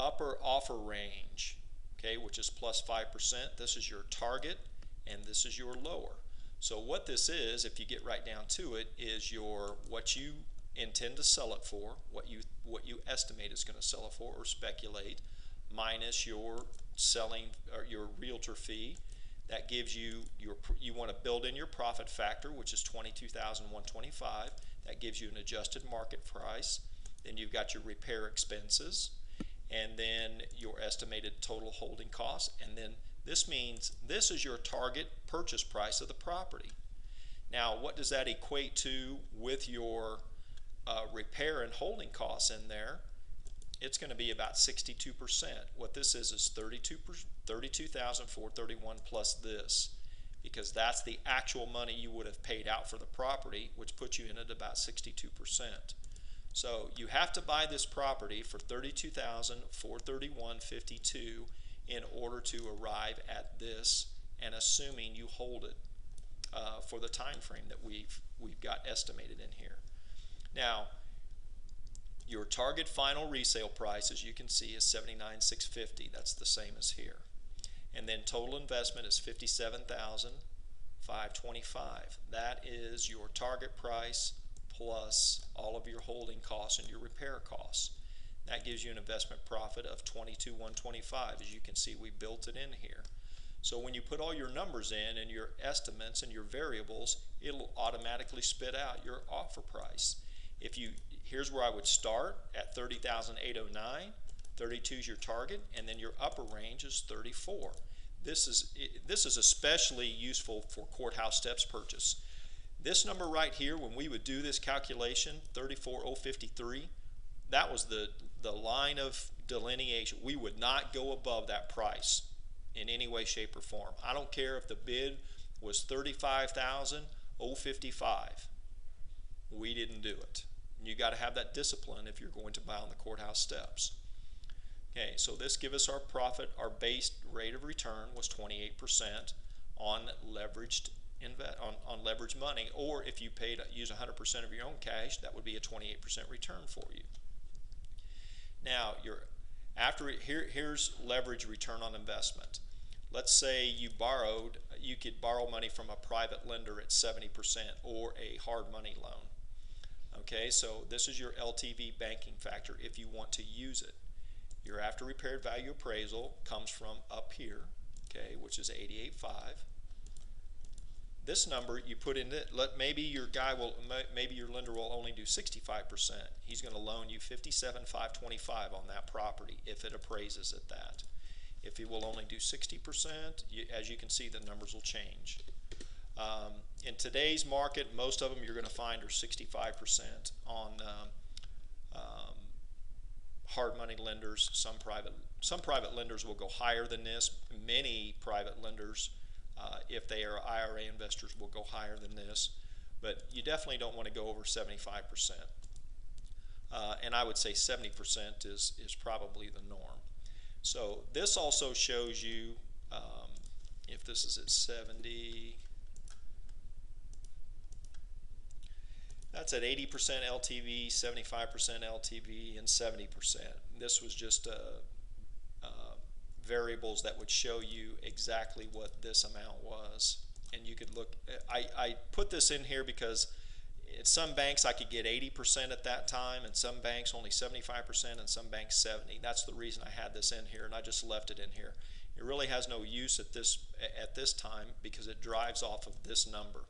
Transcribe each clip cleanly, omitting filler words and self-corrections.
upper offer range, okay, which is plus 5%. This is your target, and this is your lower. So what this is, if you get right down to it, is your what you intend to sell it for, what you estimate it's going to sell it for or speculate, minus your selling or your realtor fee. That gives you you want to build in your profit factor, which is $22,125. That gives you an adjusted market price. Then you've got your repair expenses, and then your estimated total holding costs, and then this means this is your target purchase price of the property. Now, what does that equate to with your repair and holding costs in there? It's going to be about 62%. What this is 32,431 plus this, because that's the actual money you would have paid out for the property, which puts you in at about 62%. So you have to buy this property for $32,431.52 in order to arrive at this, and assuming you hold it for the time frame that we've got estimated in here. Now, your target final resale price, as you can see, is $79,650. That's the same as here. And then total investment is $57,525. That is your target price plus all of your holding costs and your repair costs. That gives you an investment profit of $22,125. As you can see, we built it in here. So when you put all your numbers in and your estimates and your variables, it'll automatically spit out your offer price. Here's where I would start at $30,809. 32 is your target, and then your upper range is 34. This is especially useful for courthouse steps purchase. This number right here, when we would do this calculation, 34,053, that was the line of delineation. We would not go above that price in any way, shape, or form. I don't care if the bid was $35,055. We didn't do it. You got to have that discipline if you're going to buy on the courthouse steps. Okay, so this gives us our profit. Our base rate of return was 28% on leveraged on leveraged money, or if you use 100% of your own cash, that would be a 28% return for you. Now, here's leverage return on investment. Let's say you could borrow money from a private lender at 70% or a hard money loan. Okay, so this is your LTV banking factor if you want to use it. Your after repaired value appraisal comes from up here, okay, which is 88.5. This number you put in it. Maybe your lender will only do 65%. He's going to loan you 57,525 on that property if it appraises at that. If he will only do 60%, as you can see, the numbers will change. In today's market, most of them you're going to find are 65% on hard money lenders. Some private lenders will go higher than this. Many private lenders, if they are IRA investors, will go higher than this. But you definitely don't want to go over 75%. And I would say 70% is probably the norm. So this also shows you, if this is at 70, that's at 80% LTV, 75% LTV, and 70%. This was just variables that would show you exactly what this amount was. And you could look, I put this in here because at some banks I could get 80% at that time, and some banks only 75%, and some banks 70. That's the reason I had this in here, and I just left it in here. It really has no use at this time because it drives off of this number.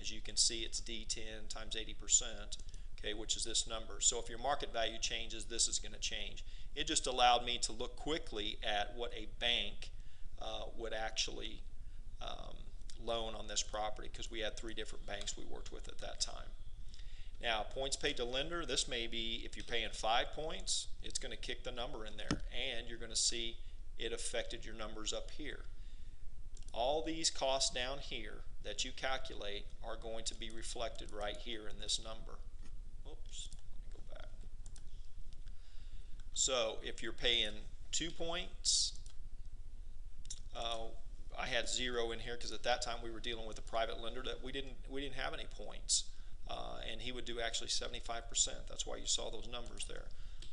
As you can see, it's D10 times 80%, okay, which is this number. So if your market value changes, this is going to change. It just allowed me to look quickly at what a bank would actually loan on this property, because we had 3 different banks we worked with at that time. Now, points paid to lender, this may be, if you're paying 5 points, it's going to kick the number in there, and you're going to see it affected your numbers up here. All these costs down here that you calculate are going to be reflected right here in this number. Oops, let me go back. So if you're paying 2 points, I had 0 in here because at that time we were dealing with a private lender that we didn't have any points, and he would do actually 75%. That's why you saw those numbers there.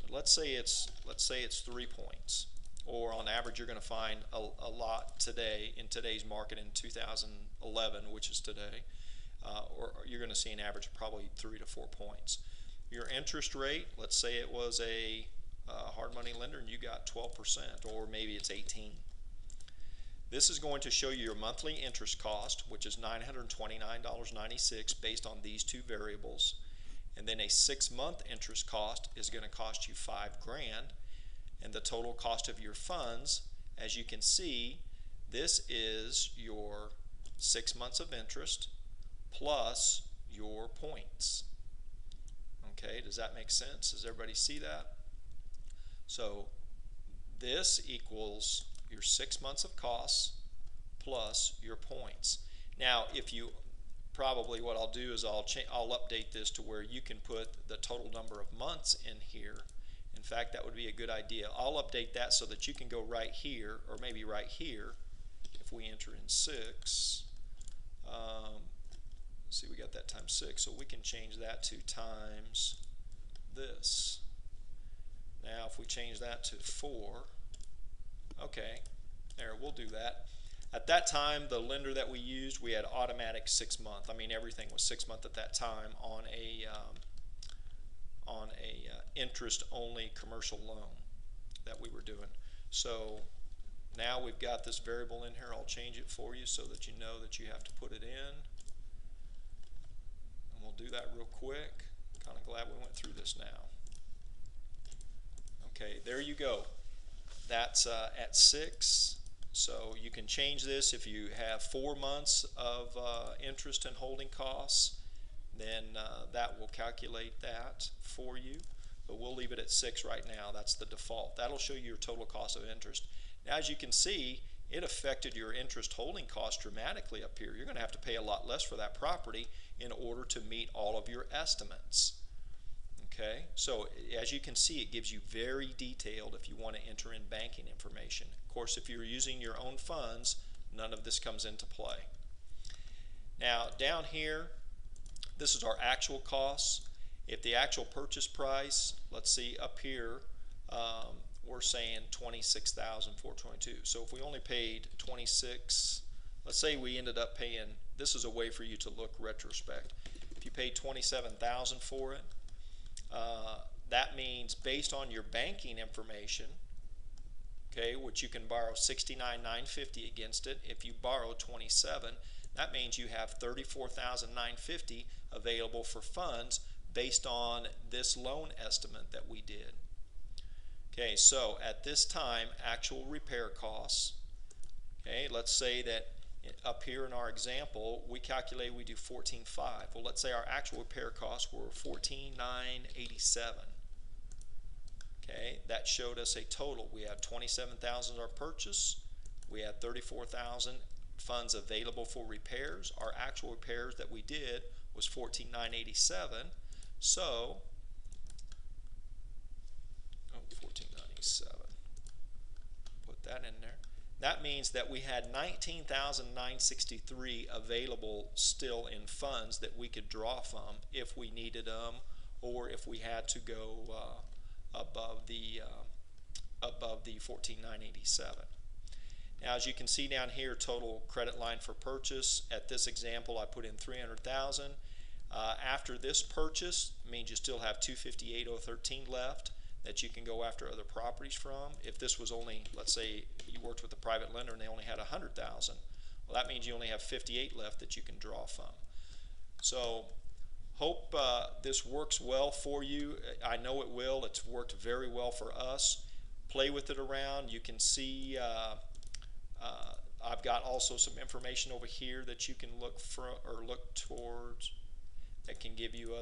let's say it's 3 points, or on average you're going to find a lot today in today's market in 2011, which is today, or you're going to see an average of probably 3 to 4 points. Your interest rate, let's say it was a hard money lender and you got 12%, or maybe it's 18. This is going to show you your monthly interest cost, which is $929.96 based on these two variables. And then a 6-month interest cost is going to cost you $5,000. And the total cost of your funds, as you can see, this is your 6 months of interest plus your points. Okay, does that make sense? Does everybody see that? So this equals your 6 months of costs plus your points. Now, if you probably, what I'll do is I'll update this to where you can put the total number of months in here. In fact, that would be a good idea. I'll update that so that you can go right here, or maybe right here. If we enter in 6, see, we got that times 6, so we can change that to times this. Now, if we change that to 4, okay, there, we'll do that. At that time, the lender that we used, we had automatic 6 month. I mean, everything was 6 month at that time on a interest-only commercial loan that we were doing. So now we've got this variable in here. I'll change it for you so that you know that you have to put it in. And we'll do that real quick. Kind of glad we went through this now. Okay, there you go. That's at 6. So you can change this if you have 4 months of interest and holding costs, then that will calculate that for you. But we'll leave it at 6 right now. That's the default. That'll show you your total cost of interest. Now, as you can see, it affected your interest holding cost dramatically up here. You're going to have to pay a lot less for that property in order to meet all of your estimates. Okay, so as you can see, it gives you very detailed if you want to enter in banking information. Of course, if you're using your own funds, none of this comes into play. Now, down here, this is our actual costs. If the actual purchase price, let's see up here, we're saying $26,422. So if we only paid 26, let's say we ended up paying, this is a way for you to look retrospect. If you paid $27,000 for it, that means based on your banking information, okay, which you can borrow $69,950 against it. If you borrow 27, that means you have $34,950 available for funds based on this loan estimate that we did. Okay, so at this time, actual repair costs, okay, let's say that up here in our example, we calculate we do $14,500. Well, let's say our actual repair costs were $14,987. Okay, that showed us a total. We had $27,000 our purchase. We had $34,000 funds available for repairs. Our actual repairs that we did was $14,987. So, $14,987. Put that in there. That means that we had $19,963 available still in funds that we could draw from if we needed them, or if we had to go above the $14,987. Now, as you can see down here, total credit line for purchase. At this example, I put in $300,000. After this purchase, means you still have $258,013 left that you can go after other properties from. If this was only, let's say you worked with a private lender and they only had $100,000, well, that means you only have $58,000 left that you can draw from. So hope this works well for you. I know it will. It's worked very well for us. Play with it around. You can see I've got also some information over here that you can look for or look towards that can give you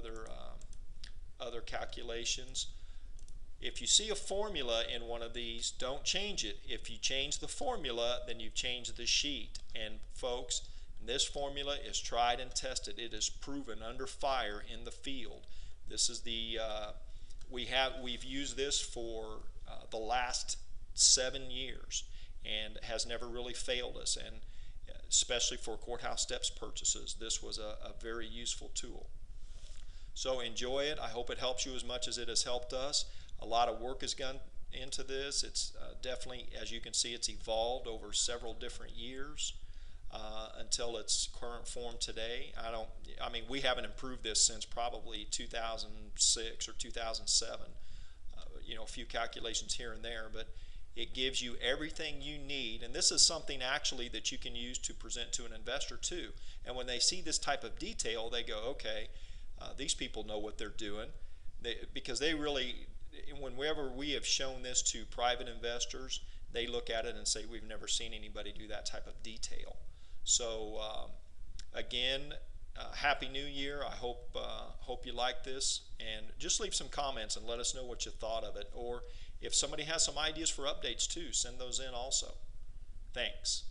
other calculations. If you see a formula in one of these, don't change it. If you change the formula, then you've changed the sheet. And folks, this formula is tried and tested. It is proven under fire in the field. This is the we've used this for the last 7 years and has never really failed us. And especially for courthouse steps purchases, this was a very useful tool. So enjoy it. I hope it helps you as much as it has helped us. A lot of work has gone into this. It's definitely, as you can see, it's evolved over several different years until its current form today. I mean, we haven't improved this since probably 2006 or 2007. You know, a few calculations here and there, but it gives you everything you need, and this is something actually that you can use to present to an investor too. And when they see this type of detail, they go, okay, these people know what they're doing. Because they really, whenever we have shown this to private investors, they look at it and say, we've never seen anybody do that type of detail. So again, Happy New Year. I hope you like this, and just leave some comments and let us know what you thought of it, or if somebody has some ideas for updates too, send those in also. Thanks.